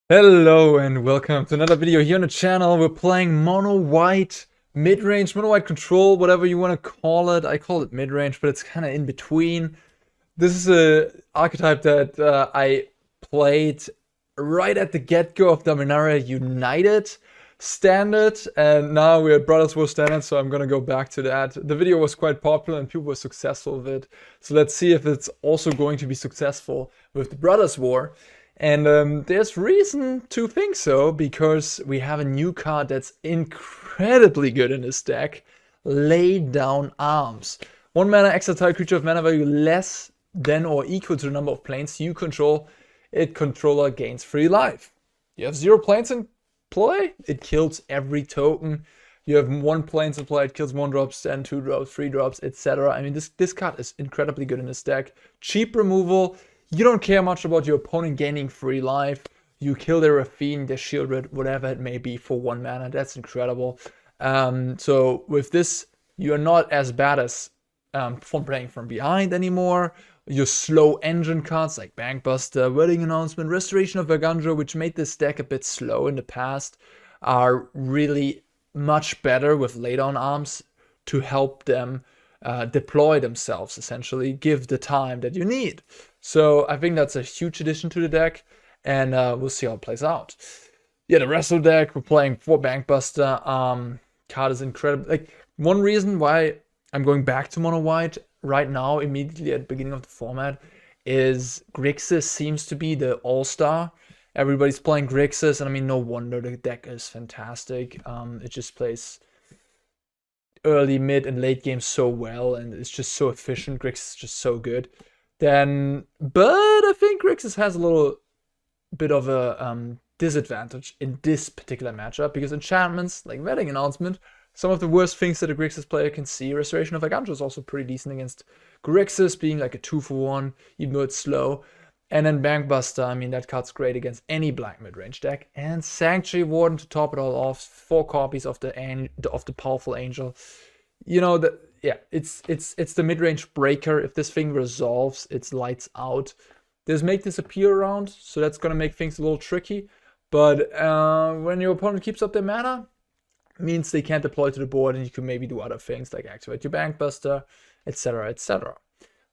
Hello and welcome to another video here on the channel. We're playing MonoWhite, mid-range, MonoWhite control, whatever you want to call it. I call it mid-range, but it's kind of in between. This is a archetype that I played right at the get-go of Dominaria United Standard, and now we're at Brothers War Standard, so I'm gonna go back to that. The video was quite popular and people were successful with it, so let's see if it's also going to be successful with the Brothers War. And there's reason to think so, because we have a new card that's incredibly good in this deck. Lay Down Arms. 1 mana, exile creature of mana value less than or equal to the number of planes you control. Its controller gains 3 life. You have 0 planes in play, it kills every token. You have 1 planes in play, it kills 1 drops, then 2 drops, 3 drops, etc. I mean, this card is incredibly good in this deck. Cheap removal. You don't care much about your opponent gaining 3 life. You kill their Raffine, their Shieldred, whatever it may be for 1 mana. That's incredible. So with this, you're not as bad as from playing from behind anymore. Your slow engine cards like Bankbuster, Wedding Announcement, Restoration of Eiganjo, which made this deck a bit slow in the past, are really much better with laydown arms to help them deploy themselves, essentially, give the time that you need. So I think that's a huge addition to the deck, and we'll see how it plays out. Yeah, the rest of the deck, we're playing 4 Bankbuster. Card is incredible. Like, one reason why I'm going back to MonoWhite right now, immediately at the beginning of the format, is Grixis seems to be the all-star. Everybody's playing Grixis, and I mean, no wonder, the deck is fantastic. It just plays early, mid, and late game so well, and it's just so efficient. Grixis is just so good. But I think Grixis has a little bit of a disadvantage in this particular matchup, because enchantments like Wedding Announcement, some of the worst things that a Grixis player can see. Restoration of Eiganjo is also pretty decent against Grixis, being like a 2-for-1, even though it's slow. And then Bankbuster, I mean, that card's great against any black mid-range deck. And Sanctuary Warden to top it all off, 4 copies of the powerful angel. You know, it's the mid-range breaker. If this thing resolves, it's lights out. There's Make Disappear around, so that's gonna make things a little tricky. But when your opponent keeps up their mana, means they can't deploy to the board, and you can maybe do other things like activate your Bankbuster, etc., etc.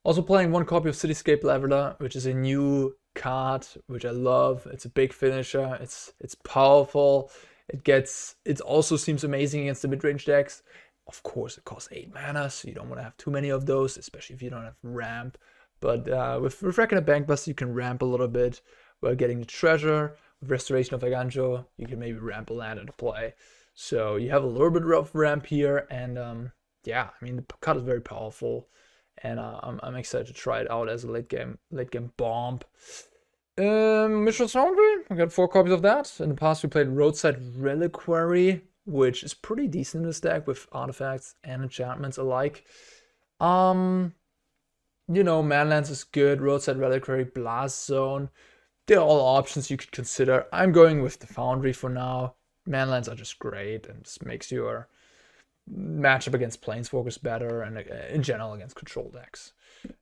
Also playing 1 copy of Cityscape Leveler, which is a new card, which I love. It's a big finisher. It's powerful. It also seems amazing against the mid-range decks. Of course, it costs 8 mana, so you don't want to have too many of those, especially if you don't have ramp. But with Reckoner Bankbuster, you can ramp a little bit while getting the treasure. With Restoration of Eiganjo, you can maybe ramp a land into play. So you have a little bit of ramp here, and yeah, I mean, the card is very powerful, and I'm excited to try it out as a late game bomb. Mishra's Foundry, I got 4 copies of that. In the past, we played Roadside Reliquary, which is pretty decent in this deck with artifacts and enchantments alike. You know, Manlands is good, Roadside Reliquary, Blast Zone. They're all options you could consider. I'm going with the Foundry for now. Manlands are just great, and just makes your matchup against Planeswalkers better, and in general against control decks.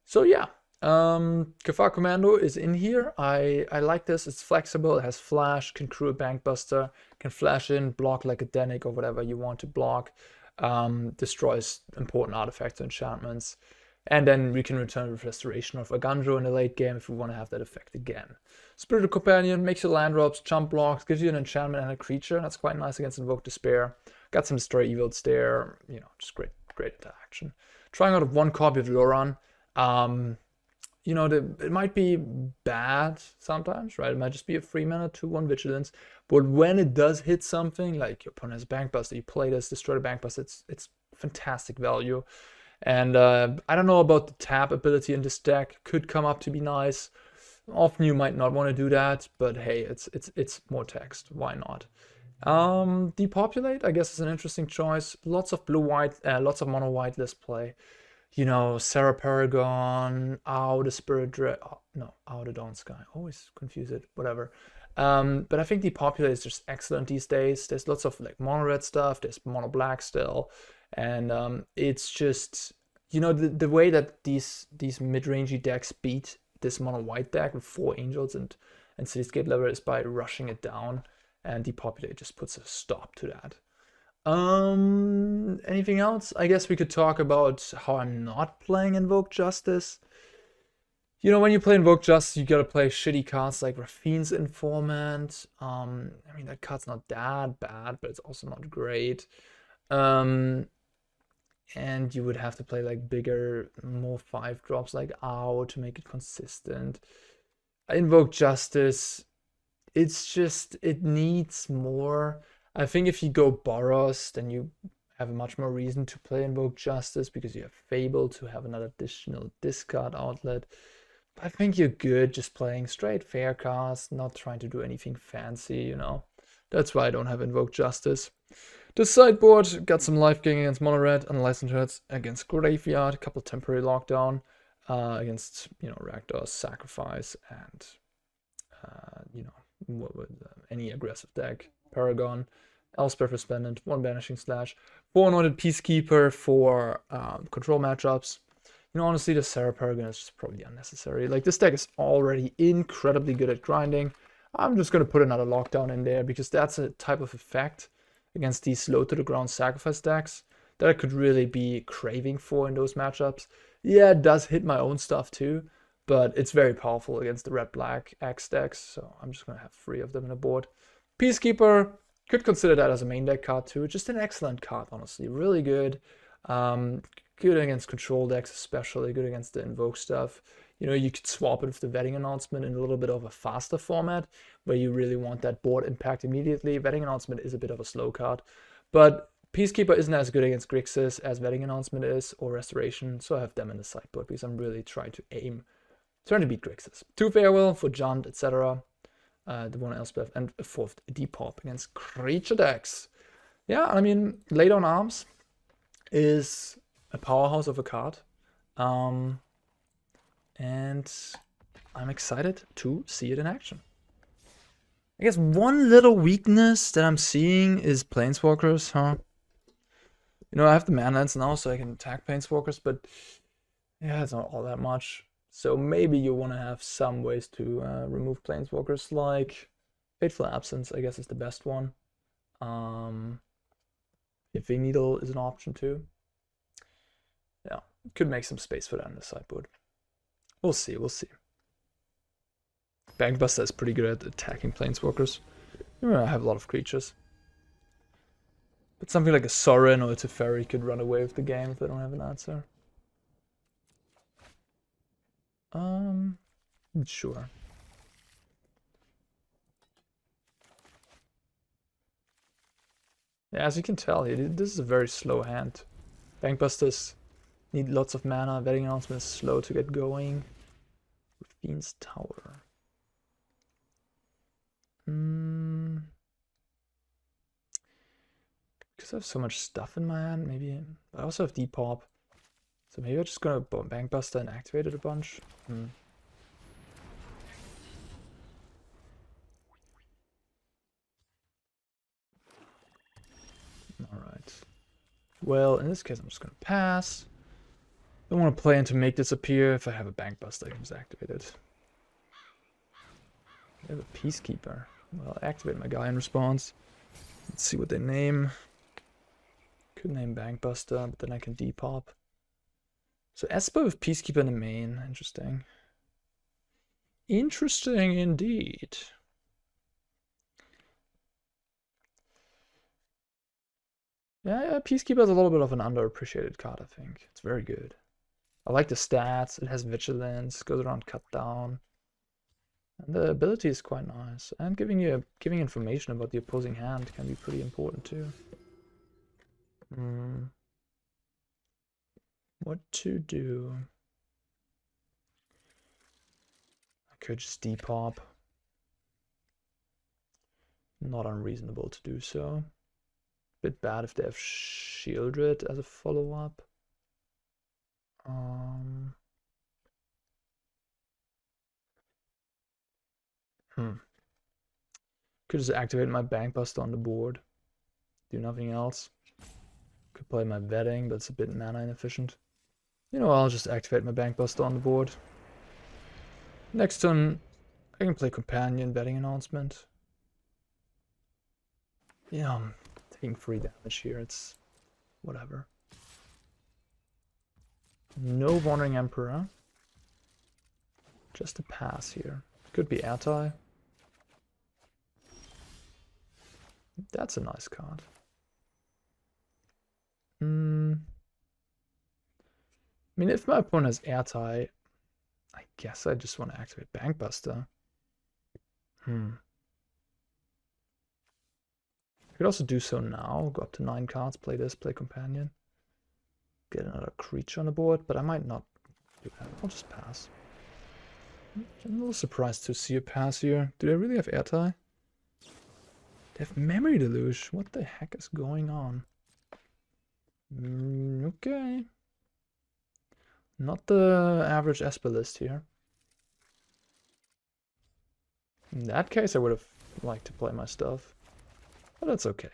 So yeah, Cathar Commando is in here. I like this. It's flexible, it has flash, can crew a Bankbuster, can flash in, block like a Denic or whatever you want to block, destroys important artifacts and enchantments, and then we can return with Restoration of Eiganjo in the late game if we want to have that effect again. Spiritual Companion makes your land drops, jump blocks, gives you an enchantment and a creature. That's quite nice against Invoke Despair. Got some Destroy Evils there, you know, just great interaction. Trying out 1 copy of Loran. You know, it might be bad sometimes, right? It might just be a 3 mana, 2/1 Vigilance. But when it does hit something, like your opponent has Bankbuster, you play this, destroy the Bankbuster, it's fantastic value. And I don't know about the tap ability in this deck. Could come up to be nice. Often you might not want to do that, but hey, it's more text. Why not? Depopulate, I guess, is an interesting choice. Lots of blue-white, lots of mono-white list play. You know, Sarah Paragon, the Spirit Dread. Oh, no, the Dawn Sky. Always confuse it, whatever. But I think Depopulate is just excellent these days. There's lots of like mono-red stuff, there's mono-black still. And it's just, you know, the way that these mid-rangey decks beat this mono-white deck with 4 angels and and Cityscape Leveler is by rushing it down, and Depopulate just puts a stop to that. Anything else? I guess we could talk about how I'm not playing Invoke Justice. You know, when you play Invoke Justice, you gotta play shitty cards like Raffine's Informant. I mean, that card's not that bad, but it's also not great. And you would have to play like bigger, more 5-drops like Ow to make it consistent. Invoke Justice, it's just, it needs more. I think if you go Boros, then you have a much more reason to play Invoke Justice because you have Fable to have another additional discard outlet. I think you're good just playing straight fair cards, not trying to do anything fancy, you know. That's why I don't have Invoke Justice. The sideboard got some life gain against Mono Red, Unlicensed Herds against Graveyard, a couple temporary lockdown against, you know, Rakdos, Sacrifice, and, you know, any aggressive deck. Paragon, Elspeth Resplendent, 1 Banishing Slash, 4 Anointed Peacekeeper for control matchups. You know, honestly, the Sarah Paragon is just probably unnecessary. Like, this deck is already incredibly good at grinding. I'm just going to put another lockdown in there because that's a type of effect against these low-to-the-ground sacrifice decks that I could really be craving for in those matchups. Yeah, it does hit my own stuff too, but it's very powerful against the red-black X decks, so I'm just going to have 3 of them in the board. Peacekeeper, could consider that as a main deck card too. Just an excellent card, honestly. Really good. Good against control decks, especially good against the invoke stuff. You know, you could swap it with the Vetting Announcement in a little bit of a faster format where you really want that board impact immediately. Vetting Announcement is a bit of a slow card, but Peacekeeper isn't as good against Grixis as Vetting Announcement is, or Restoration, so I have them in the sideboard because I'm really trying to beat Grixis. 2 Farewell for Junt, etc. The 1 Elspeth, and a 4th Depop against creature decks. Yeah, I mean, Lay Down Arms is a powerhouse of a card. And I'm excited to see it in action. I guess one little weakness that I'm seeing is Planeswalkers, huh? You know, I have the Manlands now, so I can attack Planeswalkers, but yeah, it's not all that much. So maybe you want to have some ways to remove Planeswalkers, like Fateful Absence, I guess, is the best one. If Needle is an option too. Yeah, could make some space for that in the sideboard. We'll see, we'll see. Bankbuster is pretty good at attacking Planeswalkers. I have a lot of creatures. But something like a Sorin or a Teferi could run away with the game if they don't have an answer. Sure. Yeah, as you can tell, this is a very slow hand. Bankbusters need lots of mana. Vetting Announcement is slow to get going. Fiend's Tower. Because I have so much stuff in my hand, maybe. I also have Depop. So maybe I'm just gonna Bankbuster and activate it a bunch. Alright. Well, in this case, I'm just gonna pass. I don't want to play in to make this appear. If I have a Bankbuster, I can just activate it. I have a Peacekeeper. Well, I'll activate my guy in response. Let's see what they name. Could name Bankbuster, but then I can Depop. So Esper with Peacekeeper in the main. Interesting. Interesting indeed. Yeah, Peacekeeper is a little bit of an underappreciated card, I think. It's very good. I like the stats. It has Vigilance, goes around cut down. And the ability is quite nice. And giving information about the opposing hand can be pretty important too. What to do? I could just Depop. Not unreasonable to do so. Bit bad if they have Shieldred as a follow-up. Could just activate my Bankbuster on the board. Do nothing else. Could play my Vetting, but it's a bit mana inefficient. You know, I'll just activate my Bankbuster on the board. Next turn, I can play Companion, Betting Announcement. Yeah, I'm taking 3 damage here, it's whatever. No Wandering Emperor. Just a pass here. Could be Airtie. That's a nice card. I mean, if my opponent has Airtie, I guess I just want to activate Bankbuster. I could also do so now. Go up to 9 cards, play this, play Companion. Get another creature on the board, but I might not do that. I'll just pass. I'm a little surprised to see a pass here. Do they really have Airtie? They have Memory Deluge. What the heck is going on? Okay. Not the average Esper list here. In that case, I would have liked to play my stuff. But that's okay.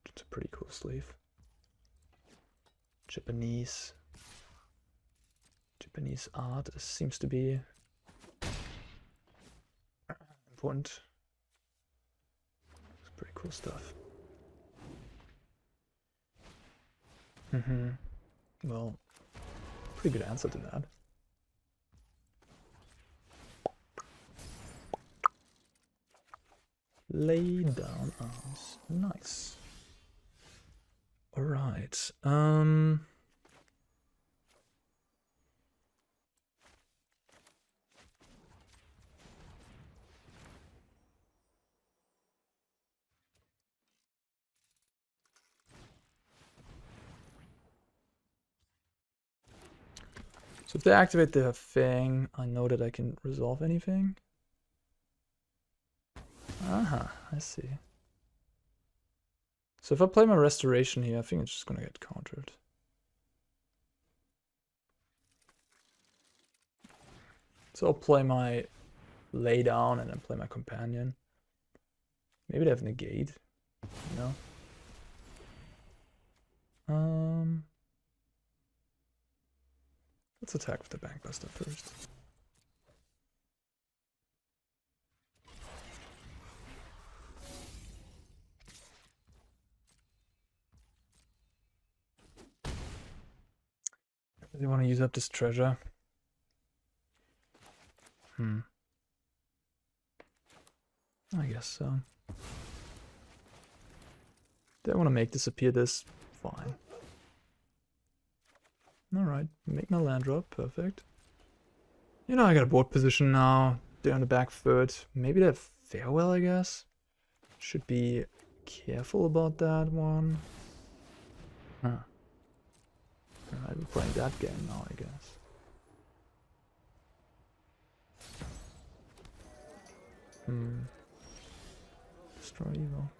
It's a pretty cool sleeve. Japanese art seems to be important. It's pretty cool stuff. Well, pretty good answer to that. Lay down arms. Nice. Alright. So if they activate the thing, I know that I can resolve anything. Aha, I see. So if I play my Restoration here, I think it's just gonna get countered. So I'll play my Lay Down and then play my Companion. Maybe they have Negate, you know? Let's attack with the Bankbuster first. Do they want to use up this treasure? I guess so. They want to make disappear this? Fine. Alright, make my land drop, perfect. You know, I got a board position now. They're on the back foot. Maybe they have Farewell, I guess. Should be careful about that one. Huh. Alright, we're playing that game now, I guess. Destroy evil.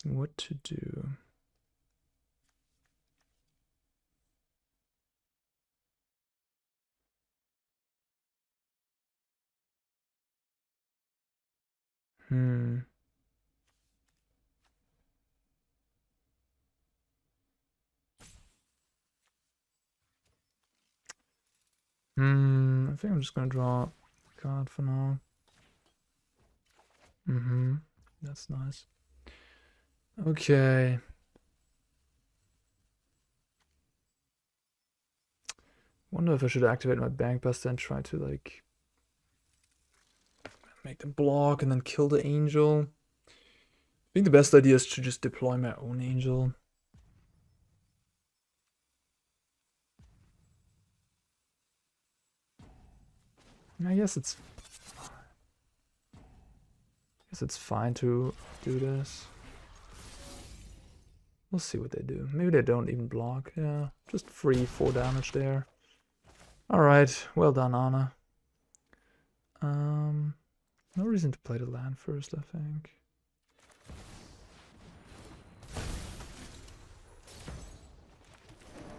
What to do? I think I'm just gonna draw a card for now. That's nice. Okay. Wonder if I should activate my Bankbuster and try to like make them block and then kill the angel. I think the best idea is to just deploy my own angel. I guess it's fine to do this. We'll see what they do. Maybe they don't even block. Yeah, just 4 damage there. Alright, well done, Arne. No reason to play the land first, I think.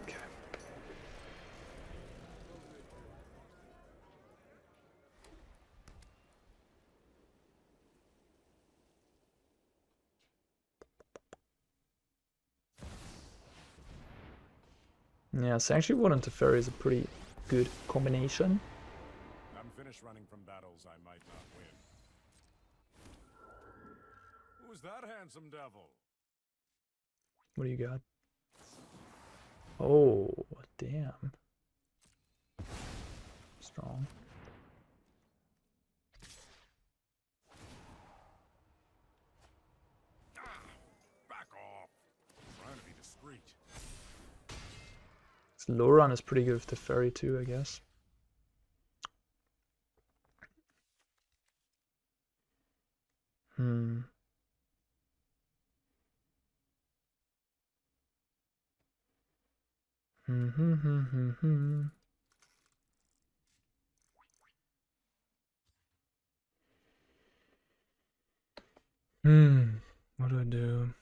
Okay. Yeah, Sanctuary Warden and Teferi is a pretty good combination. I'm finished running from battles I might not win. Who's that handsome devil? What do you got? Oh, damn. Strong. Back off. I'm trying to be discreet. Loran is pretty good with Teferi too, I guess. Hmm. Hmm. What do I do?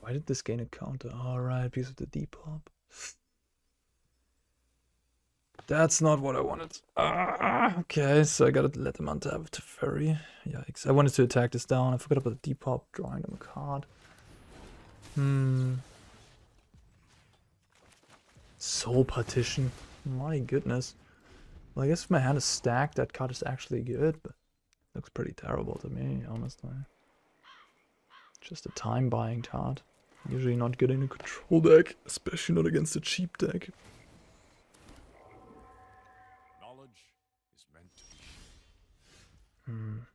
Why did this gain a counter? Alright, because of the Depop. That's not what I wanted. Okay, so I gotta let them untap to Teferi. Yikes. I wanted to attack this down. I forgot about the Depop, drawing them a card. Soul Partition. My goodness. Well, I guess if my hand is stacked, that card is actually good, but looks pretty terrible to me, honestly. Just a time buying card. Usually not good in a control deck, especially not against a cheap deck. Knowledge is meant to be shared.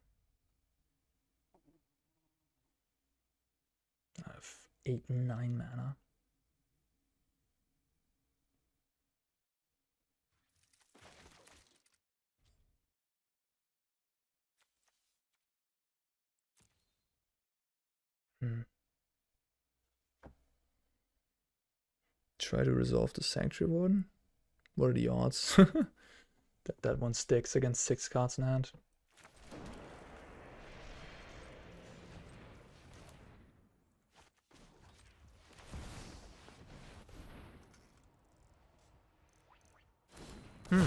I have 8 and 9 mana. Try to resolve the Sanctuary Warden. What are the odds that one sticks against 6 cards in hand? No.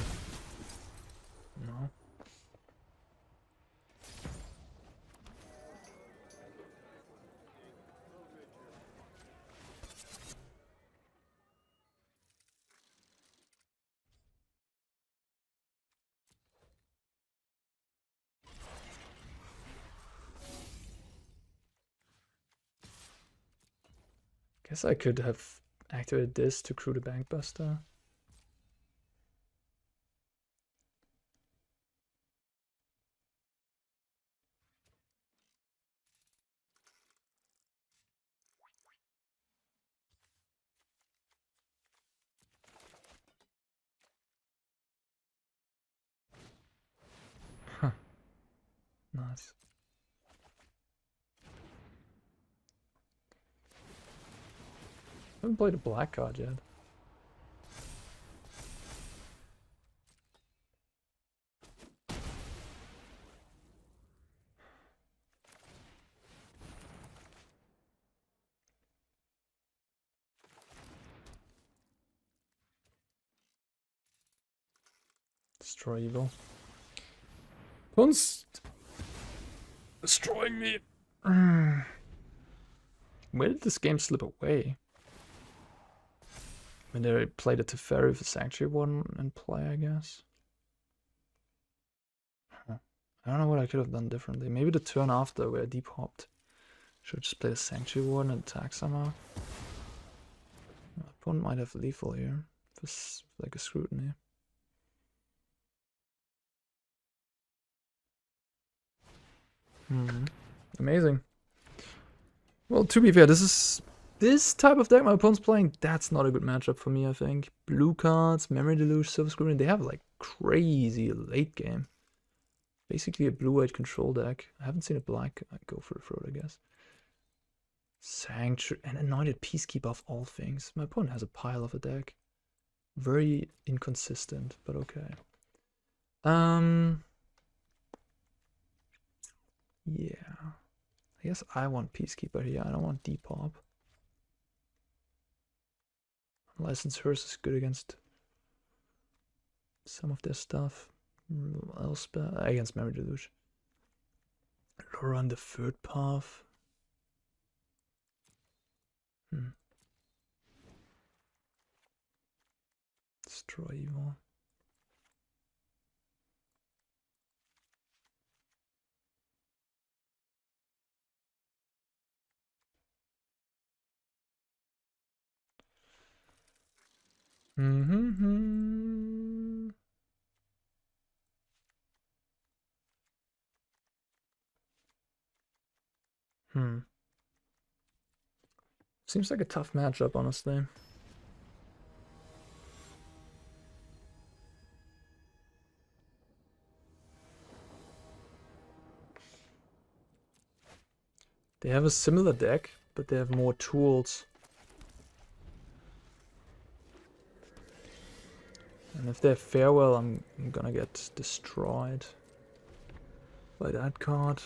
Guess I could have activated this to crew the Bankbuster. Huh. Nice. I haven't played a black card yet. Destroy evil. Opponent's destroying me. Where did this game slip away? When they played a Teferi with a Sanctuary Warden in play, I guess. I don't know what I could have done differently. Maybe the turn after where I depopped. Should just play a Sanctuary Warden and attack somehow. My opponent might have lethal here. This like a scrutiny. Amazing. Well, to be fair, this type of deck my opponent's playing, that's not a good matchup for me, I think. Blue cards, Memory Deluge, Silver Scrutiny, they have like crazy late game. Basically a blue-white control deck. I haven't seen a black go for the throat, I guess. Sanctuary and Anointed Peacekeeper of all things. My opponent has a pile of a deck. Very inconsistent, but okay. Yeah. I guess I want Peacekeeper here. I don't want Depop. License Hearse is good against some of their stuff. Elspeth against Mary Deluge. Loran the third path. Destroy evil. Seems like a tough matchup, honestly. They have a similar deck, but they have more tools. And if they have Farewell, I'm gonna get destroyed by that card.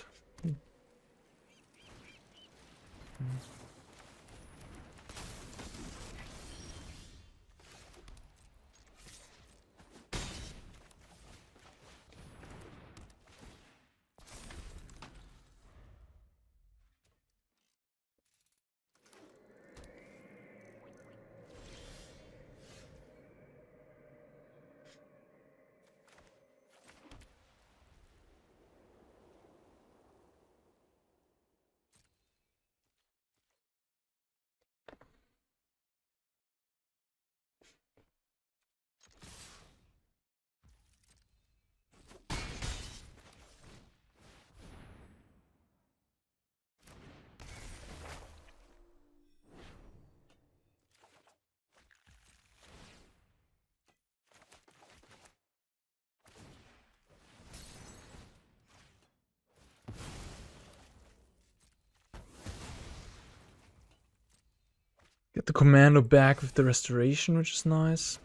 Get the Commando back with the Restoration, which is nice.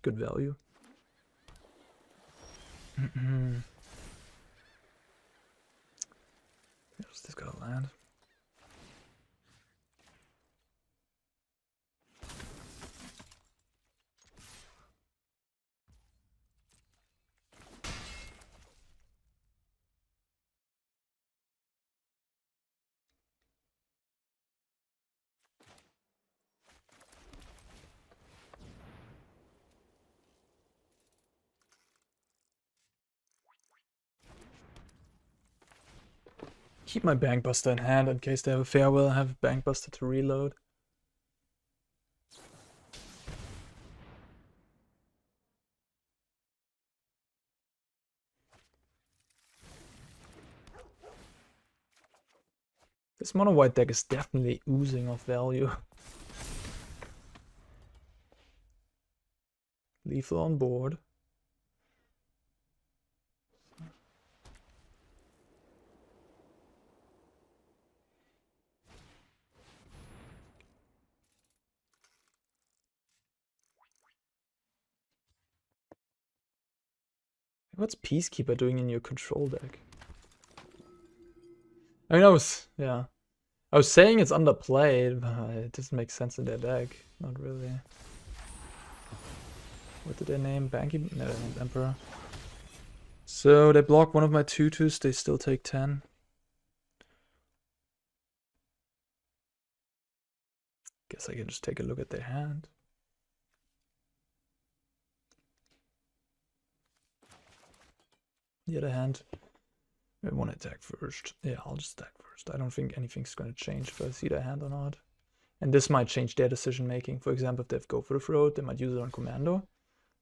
Good value. Where's this gonna land? Keep my Bankbuster in hand in case they have a Farewell. I have Bankbuster to reload. This MonoWhite deck is definitely oozing of value. Lethal on board. What's Peacekeeper doing in your control deck? I mean, I was saying it's underplayed, but it doesn't make sense in their deck. Not really. What did they name? Banky? No, they named Emperor. So they block one of my 2/2s, they still take 10. Guess I can just take a look at their hand. The other hand, I want to attack first. Yeah, I'll just attack first. I don't think anything's going to change if I see their hand or not. And this might change their decision making. For example, if they have Go for the Throat, they might use it on Commando.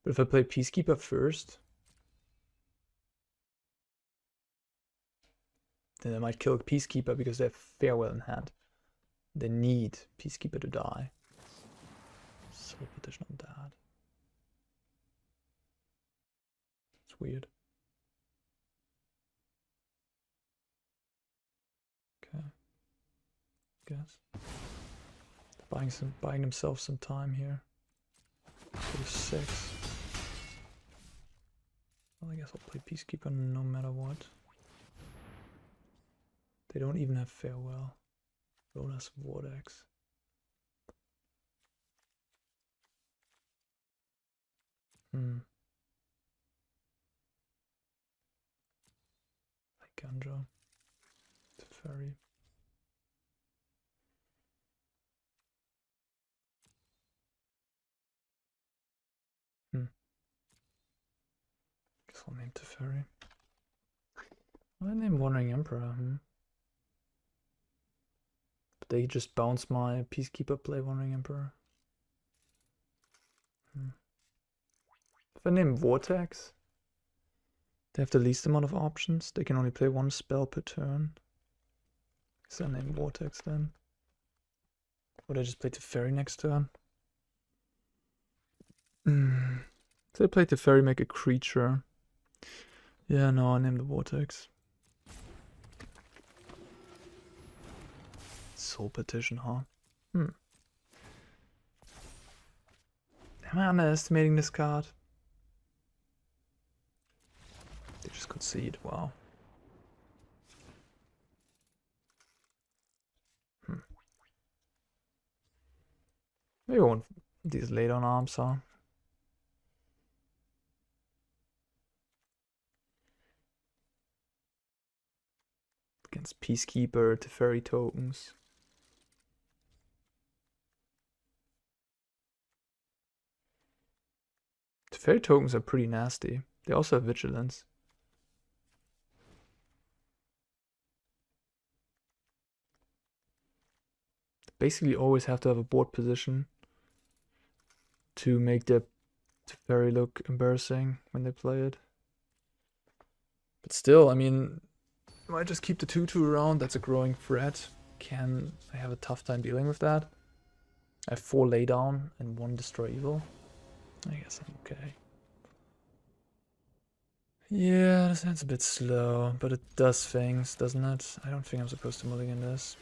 But if I play Peacekeeper first, then they might kill Peacekeeper because they have Farewell in hand. They need Peacekeeper to die. Soul Petition on that. It's weird. guess. Buying themselves some time here. Go to 6. Well, I guess I'll play Peacekeeper no matter what. They don't even have Farewell. Rona's Vortex. Eiganjo. Teferi. Guess I'll name Teferi. I name Wandering Emperor, But they just bounce my Peacekeeper, play Wandering Emperor. If I name Vortex, they have the least amount of options. They can only play 1 spell per turn. So I name Vortex then. Would I just play Teferi next turn? So I play Teferi, make a creature. Yeah, no, I name the Vortex. Soul Petition, huh? Am I underestimating this card? They just concede, wow. Maybe one of these lay down arms, huh? Against Peacekeeper, Teferi tokens. Teferi tokens are pretty nasty. They also have Vigilance. Basically always have to have a board position to make the Teferi look embarrassing when they play it. But still, I mean, I might just keep the 2/2 around. That's a growing threat. I have a tough time dealing with that. I have 4 laydown and 1 destroy evil. I guess I'm okay. Yeah, this hand's a bit slow, but it does things, doesn't it? I don't think I'm supposed to mulligan this.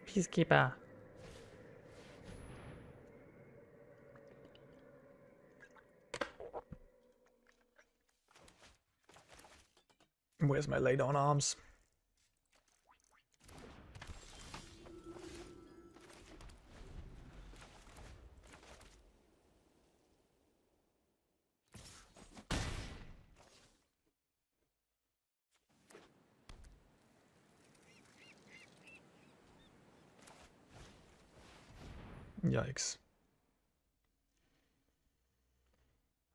Peacekeeper. Where's my laydown arms? Yikes.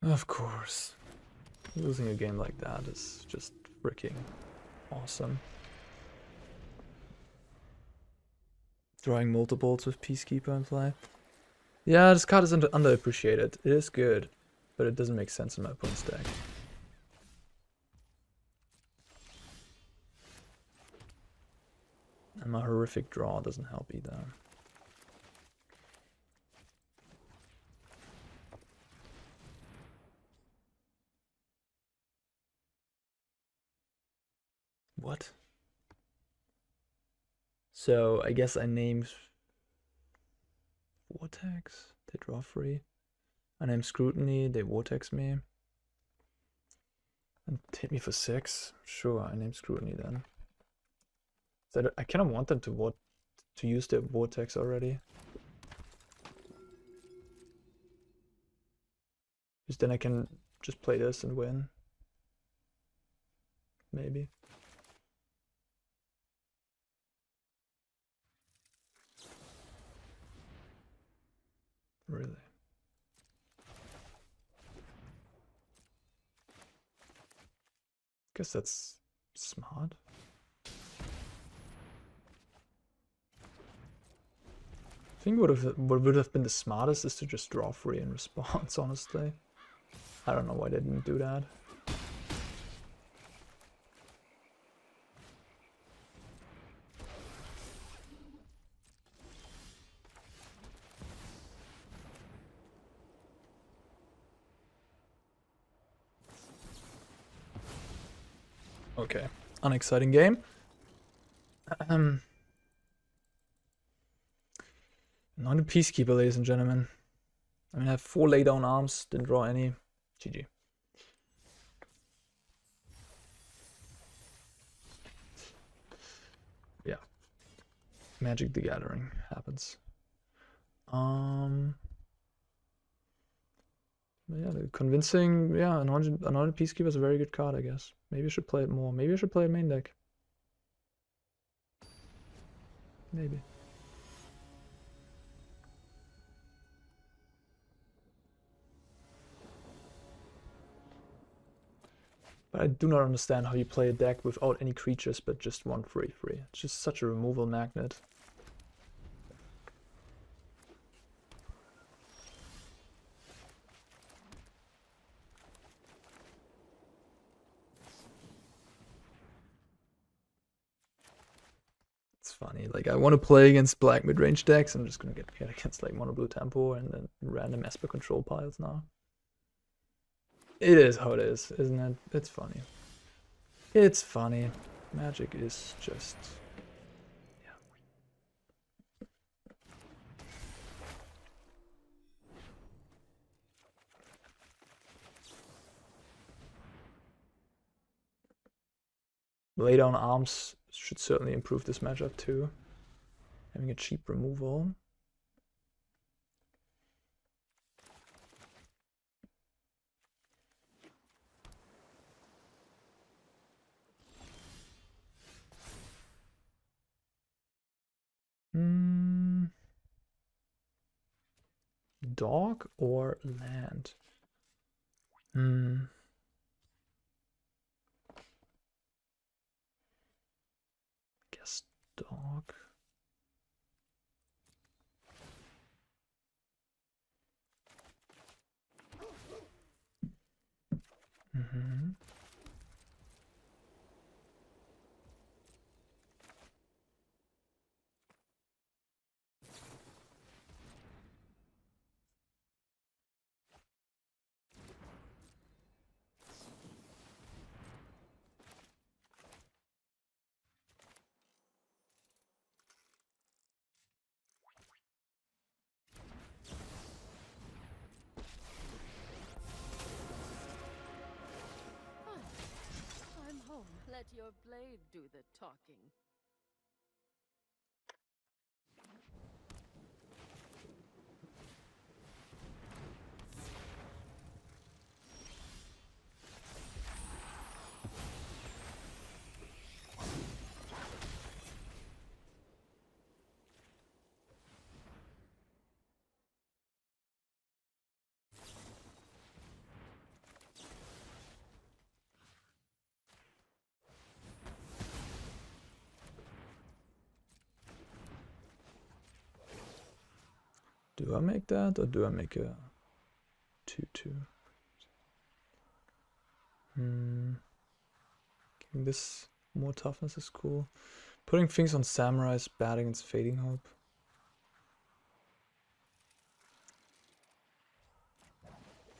Of course. Losing a game like that is just freaking awesome. Drawing multiples with Peacekeeper in play. Yeah, this card is underappreciated. It is good, but it doesn't make sense in my opponent's deck. And my horrific draw doesn't help either. What? So I guess I named Vortex. They draw 3. I named Scrutiny. They Vortex me. And hit me for 6. Sure, I named Scrutiny then. So I kind of want them to use their Vortex already. Because then I can just play this and win. Maybe. Really? Guess that's smart. I think what would have been the smartest is to just draw 3 in response, honestly. I don't know why they didn't do that. Okay. Unexciting game. Anointed Peacekeeper, ladies and gentlemen. I mean, I have 4 laydown arms, didn't draw any. GG. Yeah. Magic the Gathering happens. Yeah, the convincing, yeah, Anointed Peacekeeper is a very good card, I guess. Maybe I should play it more. Maybe I should play it main deck. Maybe. But I do not understand how you play a deck without any creatures but just one 3/3. It's just such a removal magnet. It's funny, like I want to play against black mid-range decks, I'm just gonna get against like mono blue tempo and then random Esper control piles now. It is how it is, isn't it? It's funny. It's funny. Magic is just... yeah. Lay down arms should certainly improve this matchup too. Having a cheap removal. Dog or land? Guess dog. I'm home. Let your blade do the talking. Do I make that or do I make a 2/2? Giving this more toughness is cool. Putting things on Samurai is bad against Fading Hope.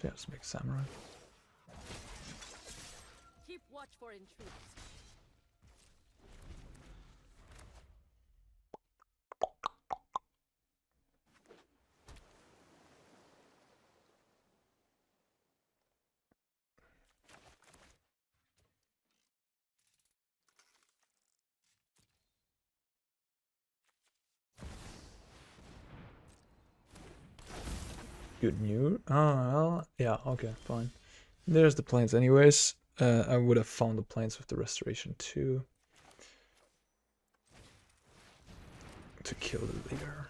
Yeah, let's make Samurai. Keep watch for intruders. Good news. Oh, well, yeah, okay, fine. There's the planes anyways. I would have found the planes with the Restoration too. To kill the leader.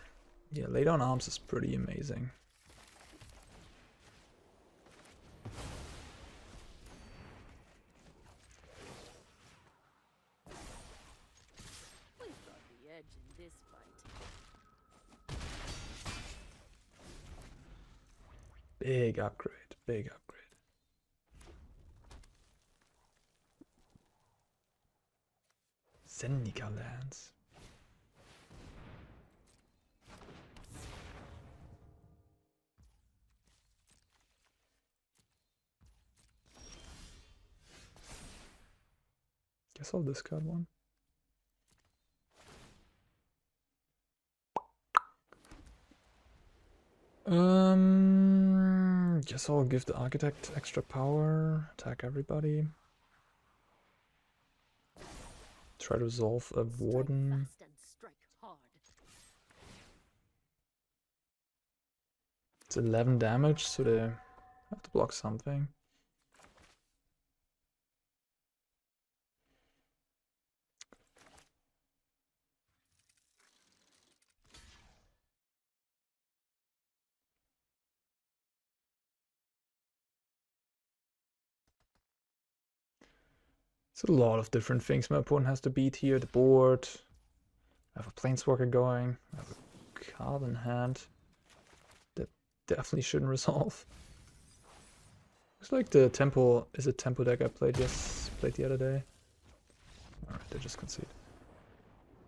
Yeah, lay down arms is pretty amazing. We've got the edge in this fight. Big upgrade, big upgrade. Zendika lands. Guess I'll discard one. Guess I'll give the Architect extra power, attack everybody. Try to resolve a Warden. Fast and strike hard. It's 11 damage, so they have to block something. It's a lot of different things my opponent has to beat here. The board. I have a Planeswalker going. I have a card in hand. That definitely shouldn't resolve. Looks like the tempo is a tempo deck I played the other day. Alright, they just concede.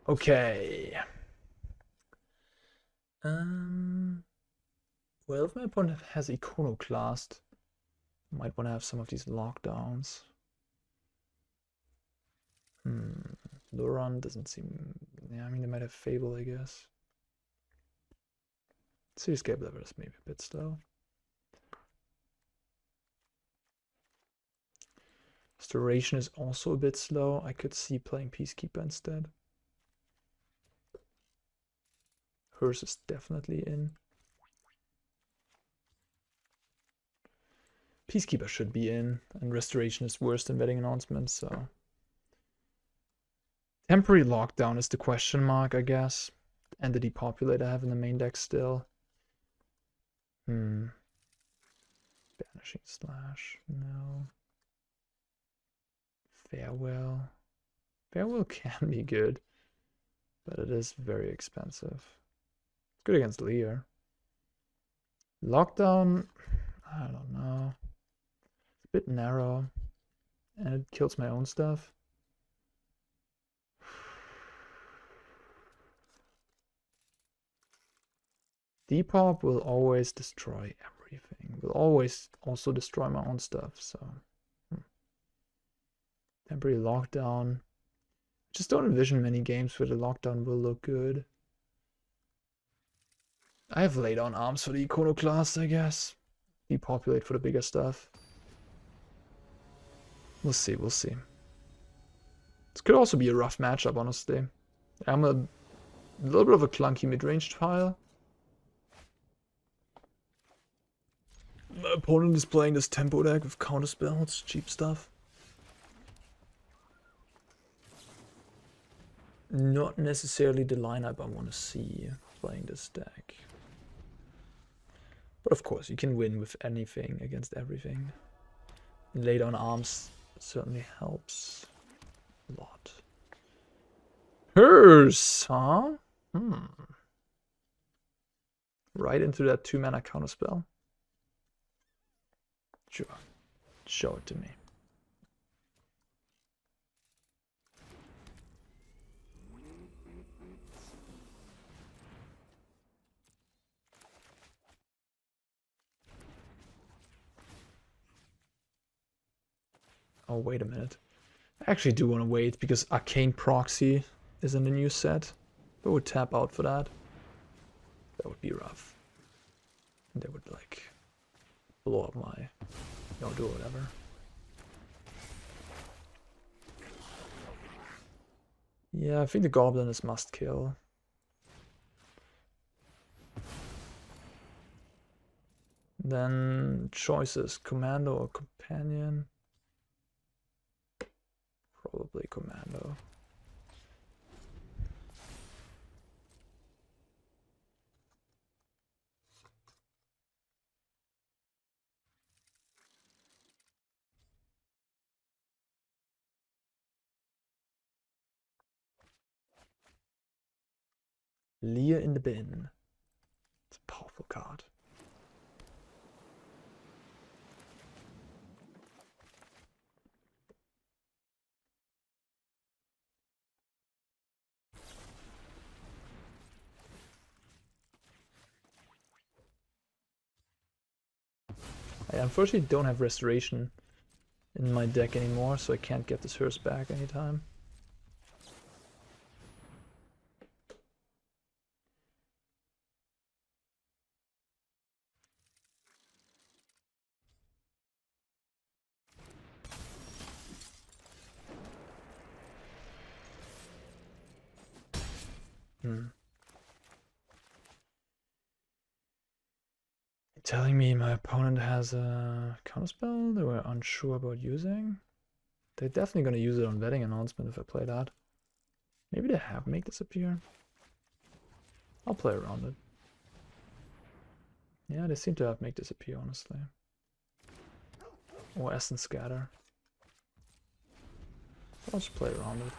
Okay. Well, if my opponent has Iconoclast, I might want to have some of these lockdowns. Loran doesn't seem... Yeah, I mean, they might have Fable, I guess. Cityscape Leveler is maybe a bit slow. Restoration is also a bit slow. I could see playing Peacekeeper instead. Hers is definitely in. Peacekeeper should be in, and Restoration is worse than Wedding Announcement, so... Temporary Lockdown is the question mark, I guess. And the Depopulate I have in the main deck still. Banishing Slash, no. Farewell. Farewell can be good, but it is very expensive. It's good against Lear. Lockdown, I don't know. It's a bit narrow, and it kills my own stuff. Depop will always destroy everything. Will always also destroy my own stuff, so... Temporary lockdown. Just don't envision many games where the lockdown will look good. I have laid on arms for the Iconoclast, I guess. Depopulate for the bigger stuff. We'll see, we'll see. This could also be a rough matchup, honestly. I'm a little bit of a clunky mid-range tile. My opponent is playing this tempo deck with counter spells, cheap stuff. Not necessarily the lineup I want to see playing this deck. But of course, you can win with anything against everything. Laid on arms certainly helps a lot. Hers, huh? Right into that 2-mana counterspell. Sure. Show it to me. Oh, wait a minute. I actually do want to wait because Arcane Proxy is in the new set. I would tap out for that. That would be rough. And they would like blow up my... No, do whatever. Yeah, I think the Goblin is must kill. Then choices, Commando or Companion. Probably Commando. Lear in the bin. It's a powerful card. I unfortunately don't have Restoration in my deck anymore, so I can't get this hearse back anytime. Telling me my opponent has a counterspell they were unsure about using. They're definitely going to use it on Wedding Announcement if I play that. Maybe they have Make Disappear. I'll play around it. Yeah, they seem to have Make Disappear, honestly. Or Essence Scatter. I'll just play around it.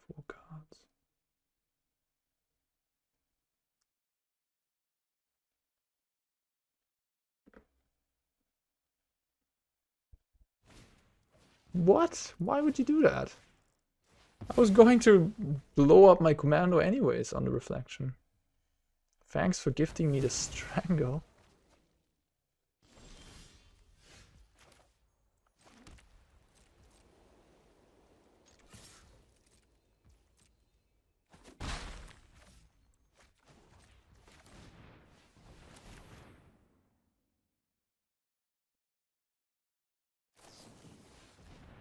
Four cards. What? Why would you do that? I was going to blow up my commando anyways on the reflection. Thanks for gifting me the Strangle.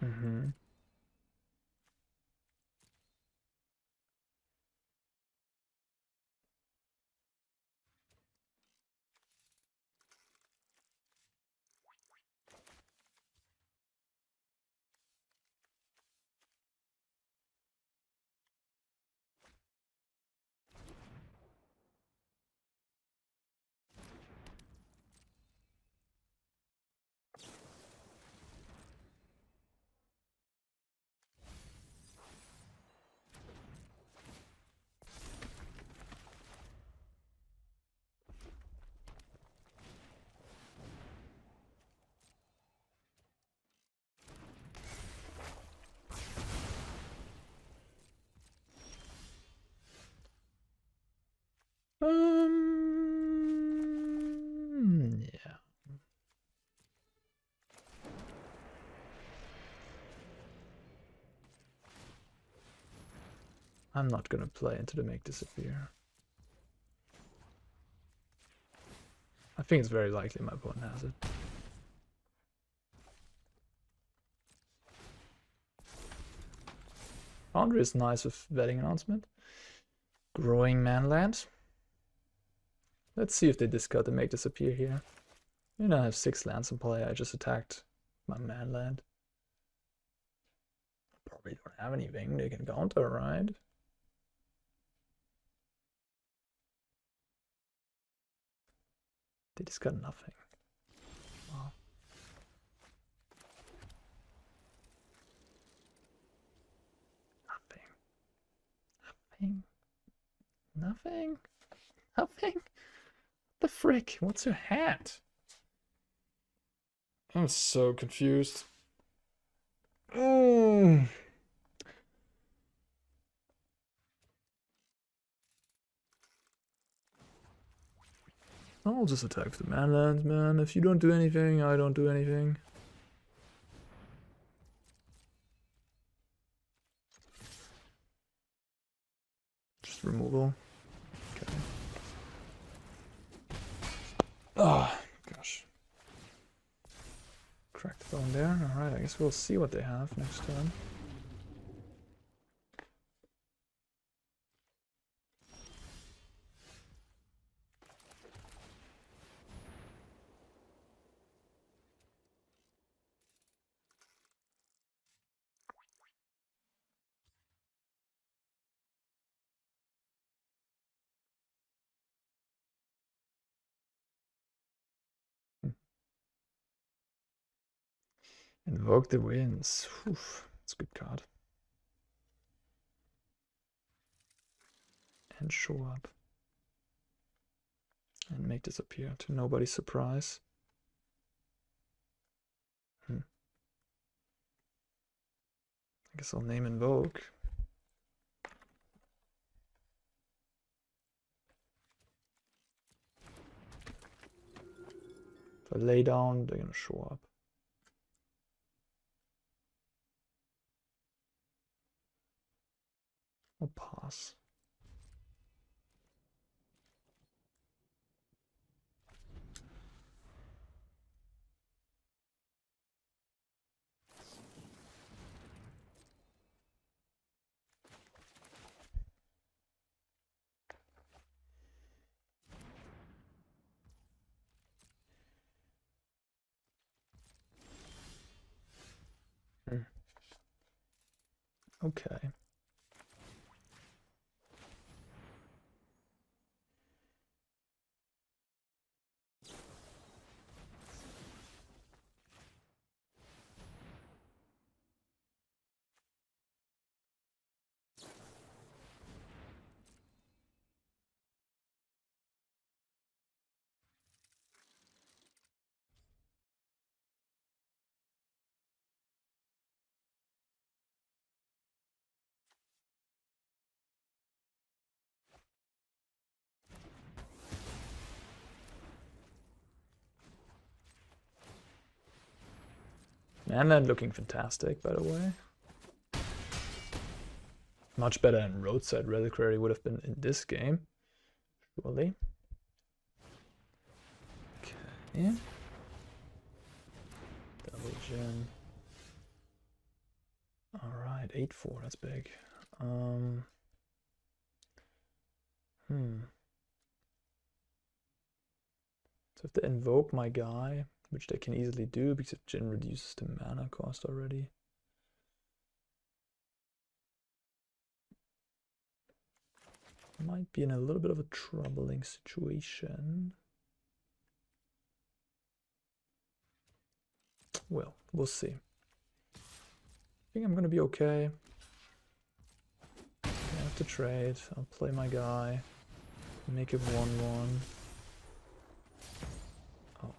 Mm-hmm. Yeah. I'm not gonna play into the Make Disappear. I think it's very likely my opponent has it. Foundry is nice with Wedding Announcement. Growing Manland. Let's see if they discard the Make Disappear here. You know, I have 6 lands in play. I just attacked my Manland. Probably don't have anything they can counter, right? They discard nothing. Wow. Nothing. Nothing. Nothing. The frick? What's her hat? I'm so confused. I'll just attack the manlands, man. If you don't do anything, I don't do anything. Just removal. Okay. Oh, gosh. Cracked the bone there. Alright, I guess we'll see what they have next turn. Invoke the Winds. Oof, that's a good card. And show up. And make disappear to nobody's surprise. I guess I'll name Invoke. If I lay down, they're gonna show up. I'll pass. Okay. Manland looking fantastic, by the way. Much better than Roadside Reliquary would have been in this game, surely. Okay. Double gen. Alright, 8-4, that's big. So if they invoke my guy, which they can easily do because Jin reduces the mana cost already. Might be in a little bit of a troubling situation. Well, we'll see. I think I'm gonna be okay. I have to trade. I'll play my guy. Make it 1-1. Oh.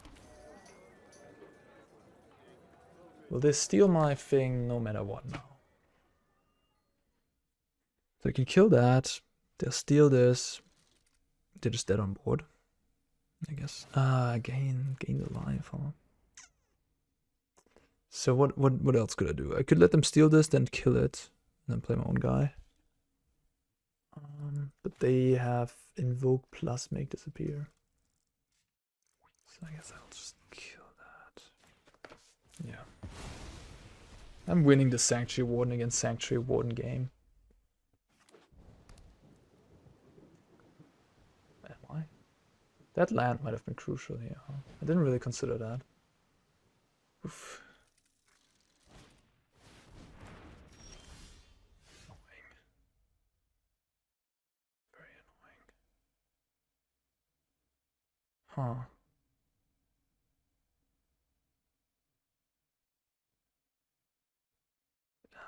Will they steal my thing no matter what now? So I can kill that. They'll steal this. They're just dead on board, I guess. Gain the life, huh? So what else could I do? I could let them steal this, then kill it, and then play my own guy. But they have invoke plus make disappear. So I guess I'll just kill that. Yeah. I'm winning the Sanctuary Warden against Sanctuary Warden game. Am I? That land might have been crucial here, huh? I didn't really consider that. Oof. Huh.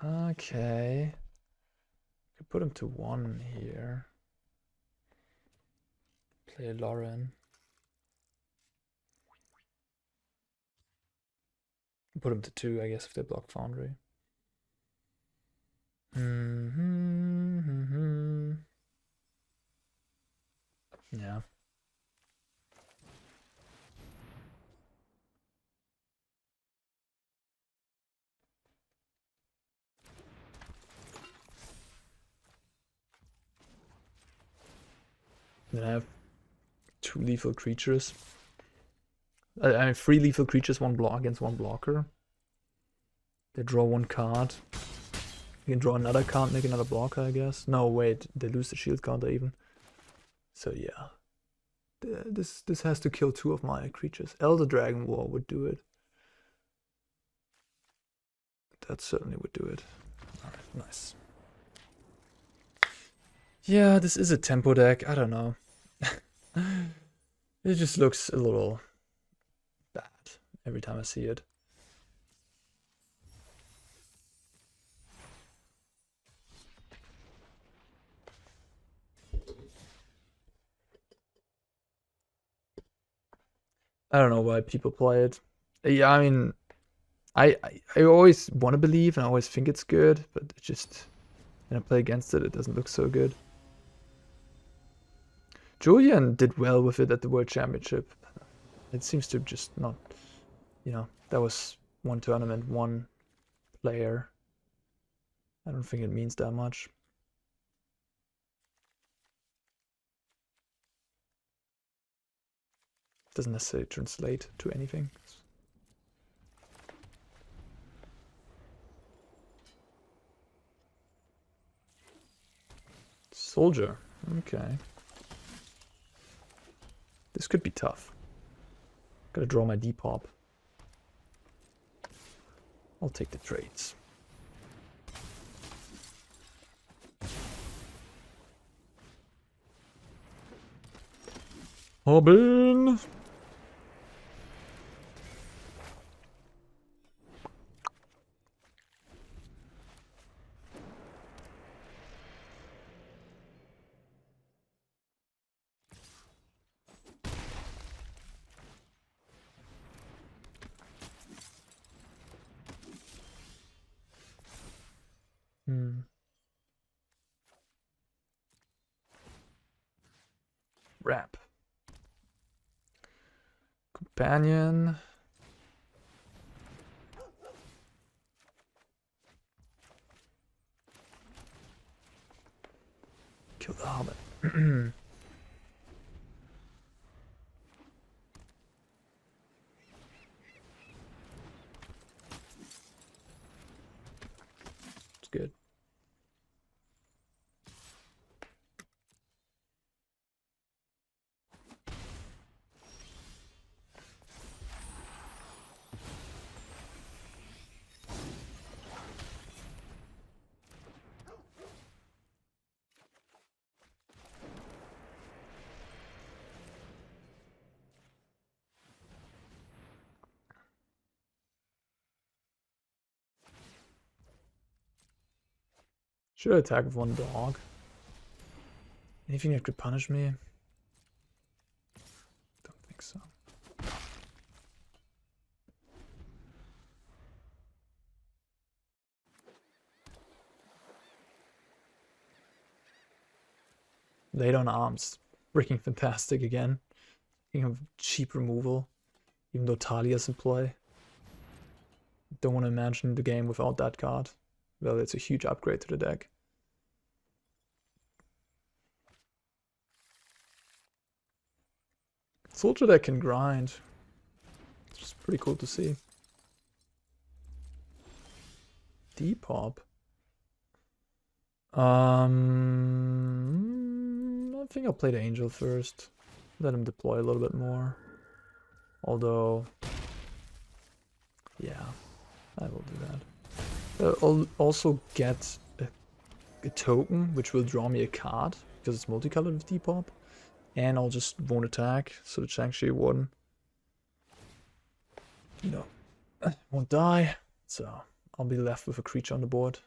Okay. Could put him to 1 here. Play Loran. Put him to 2, I guess, if they block Foundry. Yeah. Then I have 2 lethal creatures. I have 3 lethal creatures, 1 block against 1 blocker. They draw 1 card. You can draw another card, make another blocker, I guess. No, wait, they lose the shield counter even. So yeah. This has to kill 2 of my creatures. Elder Dragon War would do it. That certainly would do it. Alright, nice. Yeah, this is a tempo deck. I don't know. It just looks a little bad every time I see it. I don't know why people play it. Yeah, I mean, I always want to believe and I always think it's good, but it just, when I play against it, it doesn't look so good. Julian did well with it at the World Championship. It seems to just not, you know, that was one tournament, one player. I don't think it means that much. Doesn't necessarily translate to anything. Soldier, okay. This could be tough. Gotta draw my Depop. I'll take the trades. Hobbin! Wrap. Companion. Kill the hobbit. It's good. Should I attack with one dog? Anything that could punish me? Don't think so. Laid on arms. Freaking fantastic again. Speaking of cheap removal. Even though Talia's in play. Don't want to imagine the game without that card. Well, it's a huge upgrade to the deck. Soldier deck can grind. It's just pretty cool to see. Depop. I think I'll play the Angel first. Let him deploy a little bit more. Although, yeah, I will do that. I'll also get a token, which will draw me a card, because it's multicolored with Depop. And I'll just won't attack, so the Sanctuary Warden, you know, won't die. So I'll be left with a creature on the board.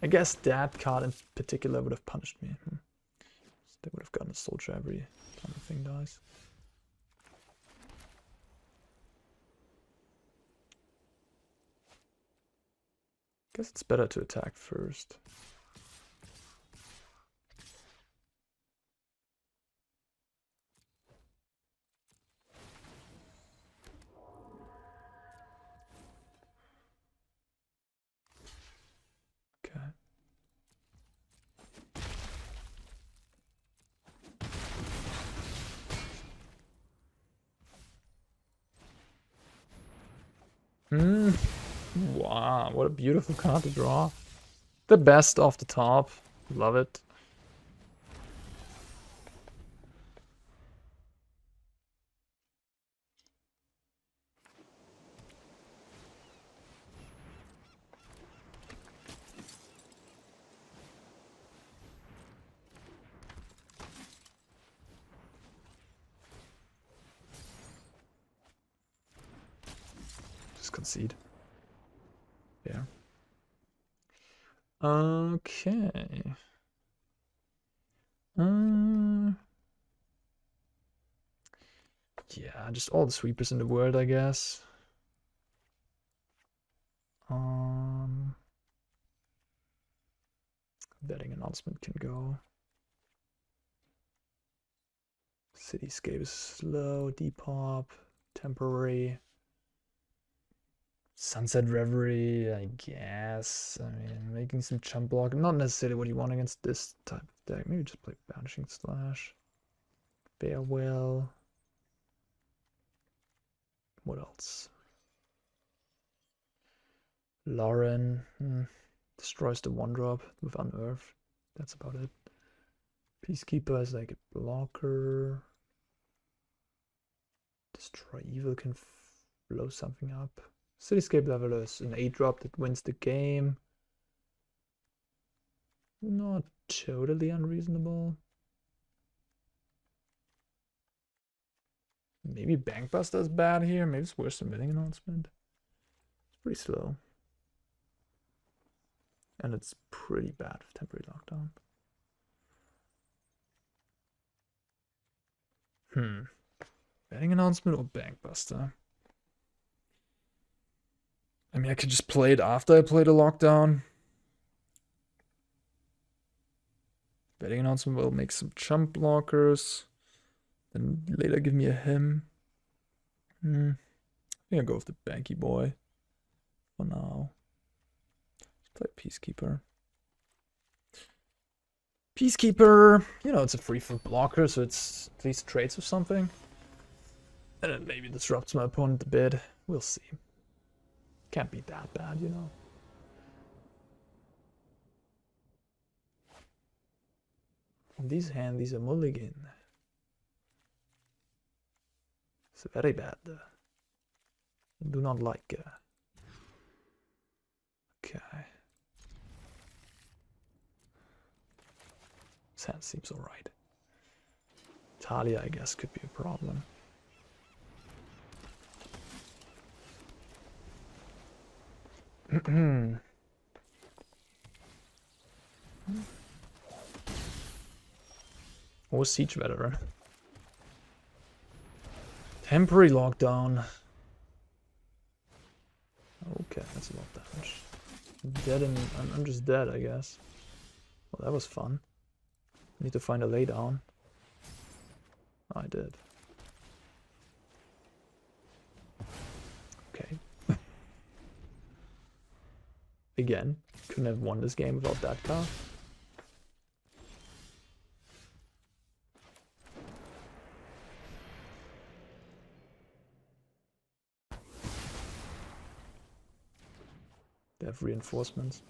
I guess that card in particular would have punished me. They would have gotten a soldier every time the thing dies. Guess it's better to attack first. Wow, what a beautiful card to draw. The best off the top. Love it. Just concede. Yeah. Okay. Yeah, just all the sweepers in the world, I guess. Betting announcement can go. Cityscape is slow. Depop. Temporary. Sunset Revelry, I guess. I mean, making some chump block. Not necessarily what you want against this type of deck. Maybe just play Banishing Slash. Farewell. What else? Loran. Destroys the 1-drop with Unearth. That's about it. Peacekeeper is like a blocker. Destroy Evil can blow something up. Cityscape Leveler is an 8-drop that wins the game. Not totally unreasonable. Maybe Bankbuster is bad here. Maybe it's worse than Wedding Announcement. It's pretty slow. And it's pretty bad with Temporary Lockdown. Wedding Announcement or Bankbuster? I mean, I could just play it after I play the Lockdown. Wedding Announcement will make some chump blockers. Then later give me a hymn. I think I'll go with the Banky Boy for now. Let's play Peacekeeper. Peacekeeper! You know, it's a free for blocker, so it's at least trades with something. And it maybe disrupts my opponent a bit. We'll see. Can't be that bad, you know. On this hand, these are mulligan. It's very bad. I do not like. Okay. This hand seems alright. Talia, I guess, could be a problem. Or Siege Veteran. Temporary Lockdown. Okay, that's a lot of damage. Dead and I'm just dead, I guess. Well, that was fun. Need to find a laydown. I did. Okay. Again, couldn't have won this game without that card. They have reinforcements.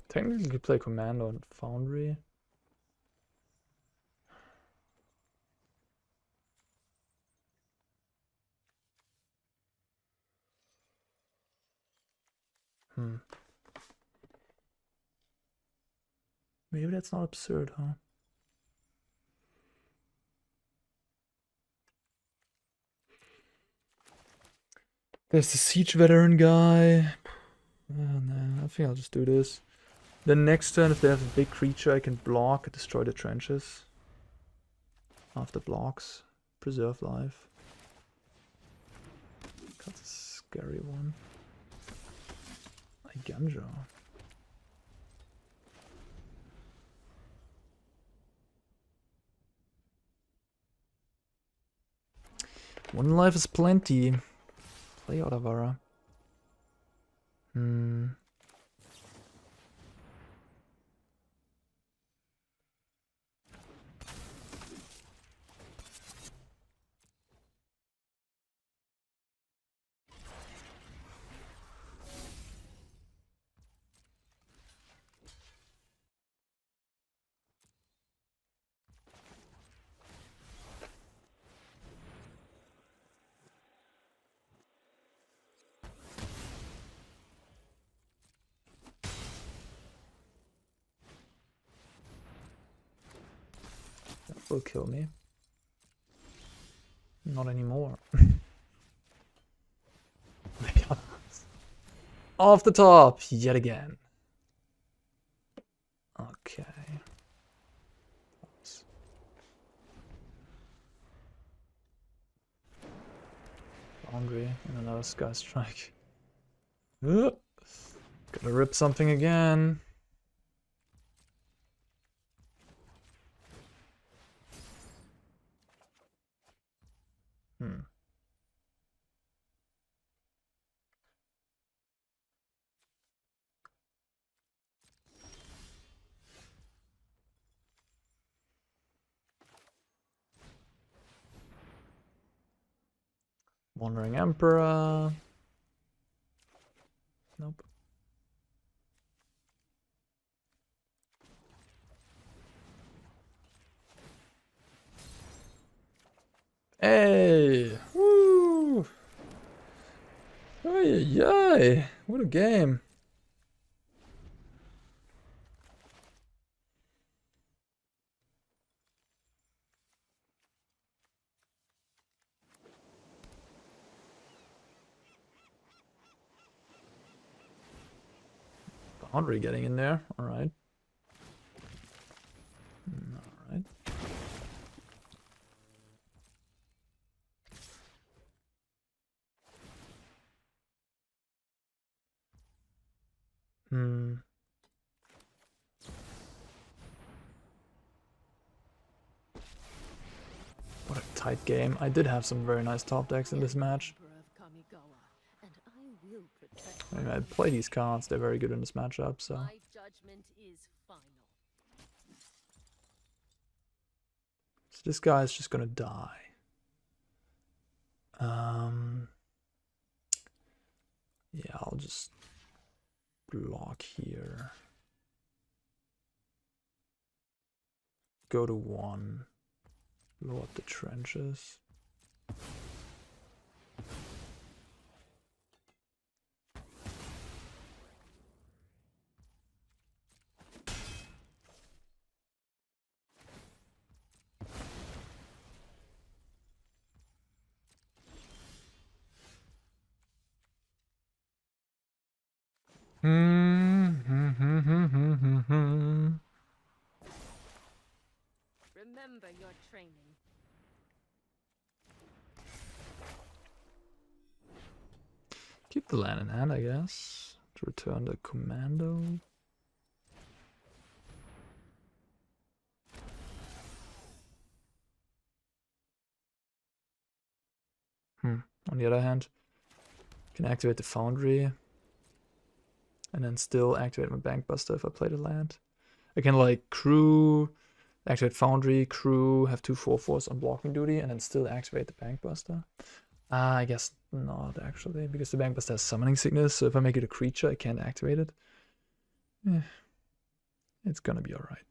Technically you could play Commando and Foundry. Maybe that's not absurd, huh? There's the Siege Veteran guy. Nah, I think I'll just do this. Then next turn, if they have a big creature, I can block, destroy the trenches. After blocks, preserve life. That's a scary one. Eiganjo. One life is plenty. Play Otavara. Will kill me. Not anymore. Off the top, yet again. Okay. Foundry and another Sky Strike. Gotta rip something again. Wandering Emperor. Nope. Hey! Woo! Ay, ay, ay. What a game. Foundry getting in there. Alright. Alright. What a tight game. I did have some very nice top decks in this match. I mean, I play these cards, they're very good in this matchup, so. My judgment is final. So this guy is just gonna die. Yeah, I'll just block here. Go to 1. Blow up the trenches. Remember your training. Keep the land in hand, I guess. To return the commando. On the other hand, can activate the Foundry. And then still activate my Bankbuster if I play the land. I can like crew, activate Foundry, crew, have 2 4/4s on blocking duty, and then still activate the Bankbuster. I guess not actually, because the Bankbuster has summoning sickness, so if I make it a creature, I can't activate it. It's gonna be alright.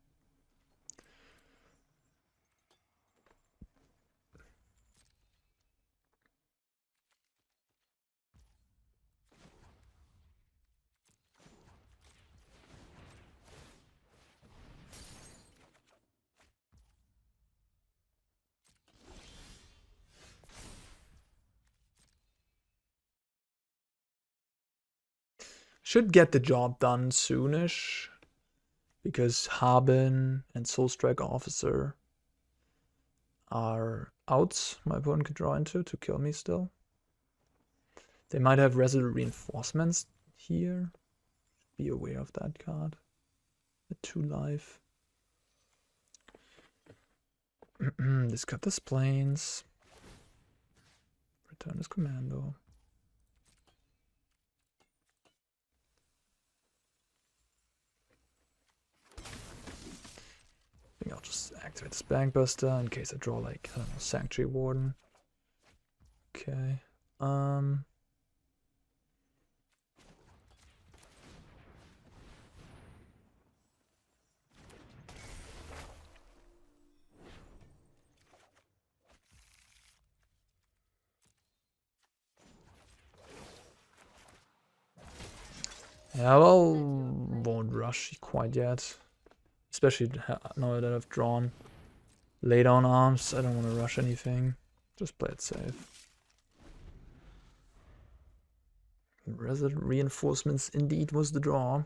Should get the job done soonish, because Haben and Soulstrike Officer are outs my opponent could draw into to kill me still. They might have Resolute Reinforcements here. Be aware of that card. At 2 life. Discard this planes. Return this commando. I think I'll just activate this Bankbuster in case I draw like, I don't know, Sanctuary Warden. Okay. Yeah, well, won't rush quite yet. Especially now that I've drawn lay down arms. I don't want to rush anything. Just play it safe. Resident Reinforcements indeed was the draw.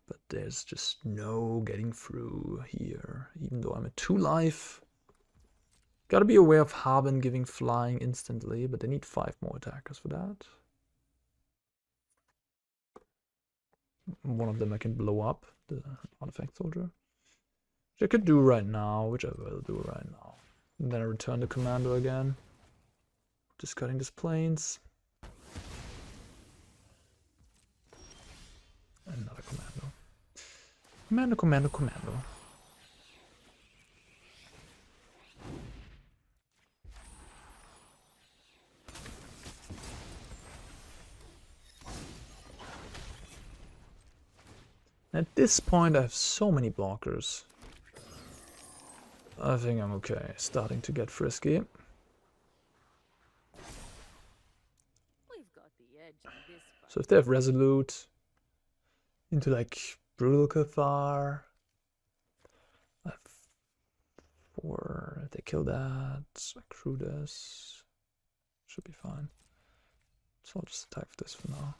But there's just no getting through here, even though I'm at 2 life. Gotta be aware of Haben giving flying instantly, but they need 5 more attackers for that. One of them I can blow up, the artifact soldier. Which I could do right now, which I will do right now. And then I return the commando again. Just cutting these planes. Another commando. Commando, commando, commando. At this point I have so many blockers. I think I'm okay. Starting to get frisky. We've got the edge in this fight. So if they have Resolute into like Brutal Cathar, I have 4. If they kill that, accrue this, should be fine. So I'll just attack for this for now.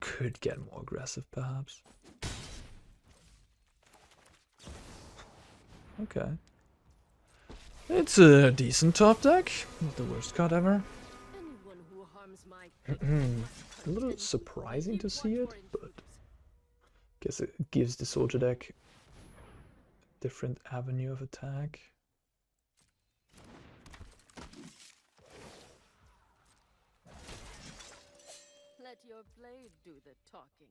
Could get more aggressive perhaps. Okay. It's a decent top deck. Not the worst card ever. Anyone who harms my A little surprising to see it, but guess it gives the soldier deck a different avenue of attack. Let your blade do the talking.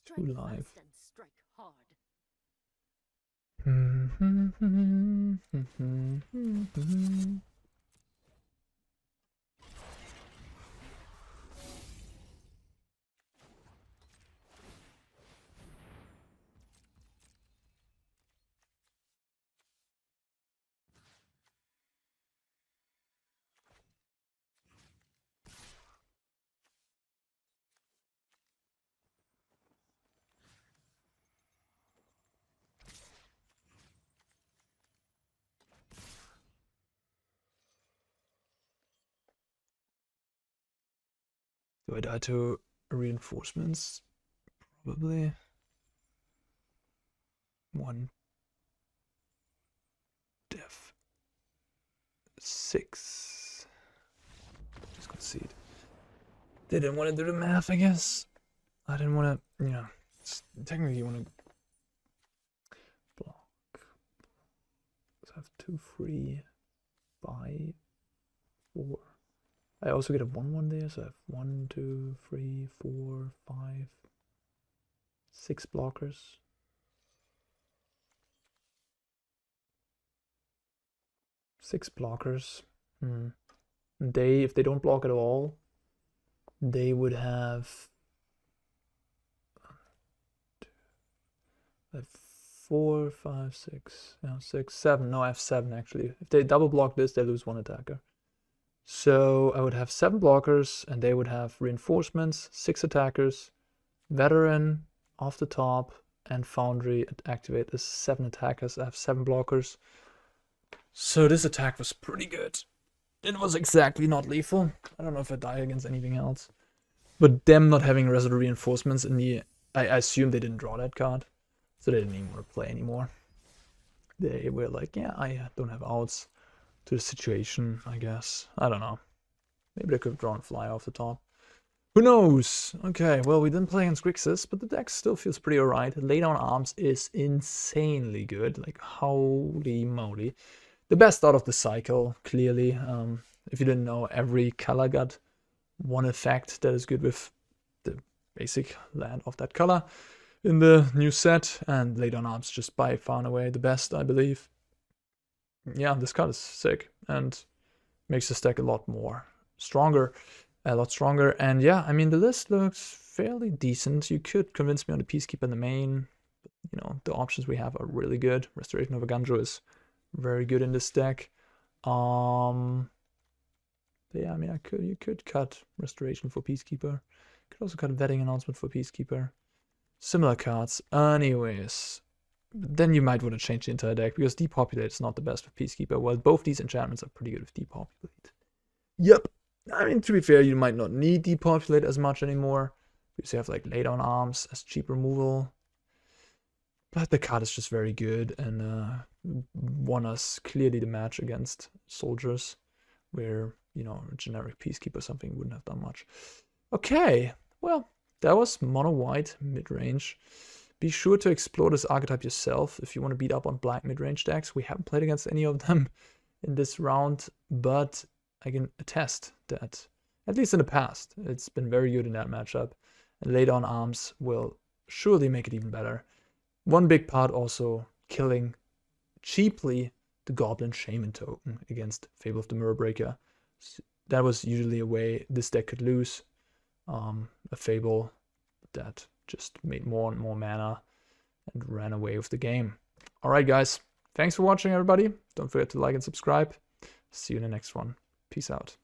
Strike Live. fast and strike hard. Do I die to reinforcements? Probably. 1 def 6. Just concede. They didn't want to do the math, I guess. I didn't want to, you know, technically you want to block. So I have 2 free, 5, 4. I also get a 1/1 there, so I have 1, 2, 3, 4, 5, 6 blockers. Six blockers. They, if they don't block at all, they would have 4, 5, 6, no, 6, 7. No, I have 7 actually. If they double block this, they lose 1 attacker. So I would have 7 blockers, and they would have reinforcements, 6 attackers, veteran off the top, and Foundry activate as 7 attackers. I have 7 blockers. So this attack was pretty good. It was exactly not lethal. I don't know if I die against anything else. But them not having resolute reinforcements in the... I assume they didn't draw that card. So they didn't even want to play anymore. They were like, yeah, I don't have outs to the situation, I guess. I don't know. Maybe they could have drawn fly off the top. Who knows? Okay, well, we didn't play against Grixis, but the deck still feels pretty alright. Lay Down Arms is insanely good. Like, holy moly. The best out of the cycle, clearly. If you didn't know, every color got 1 effect that is good with the basic land of that color in the new set. And Lay Down Arms just by far and away the best, I believe. Yeah, this card is sick. and makes the stack a lot stronger. And yeah, I mean, the list looks fairly decent. You could convince me on the Peacekeeper in the main. But, you know, the options we have are really good. Restoration of Eiganjo is very good in this deck. But yeah, I mean, you could cut Restoration for Peacekeeper. Could also cut Vetting Announcement for Peacekeeper. Similar cards. Anyways, then you might want to change the entire deck, because Depopulate is not the best with Peacekeeper. Well, both these enchantments are pretty good with Depopulate. Yep. I mean, to be fair, you might not need Depopulate as much anymore, because you have like Lay Down Arms as cheap removal. But the card is just very good, and won us clearly the match against Soldiers, where, you know, a generic Peacekeeper or something wouldn't have done much. Okay, well, that was MonoWhite mid-range. Be sure to explore this archetype yourself if you want to beat up on black mid-range decks. We haven't played against any of them in this round, but I can attest that, at least in the past, it's been very good in that matchup. And Lay Down Arms will surely make it even better. One big part also killing cheaply the Goblin Shaman token against Fable of the Mirrorbreaker. That was usually a way this deck could lose. A Fable that just made more and more mana and ran away with the game. Alright guys, thanks for watching everybody. Don't forget to like and subscribe. See you in the next one. Peace out.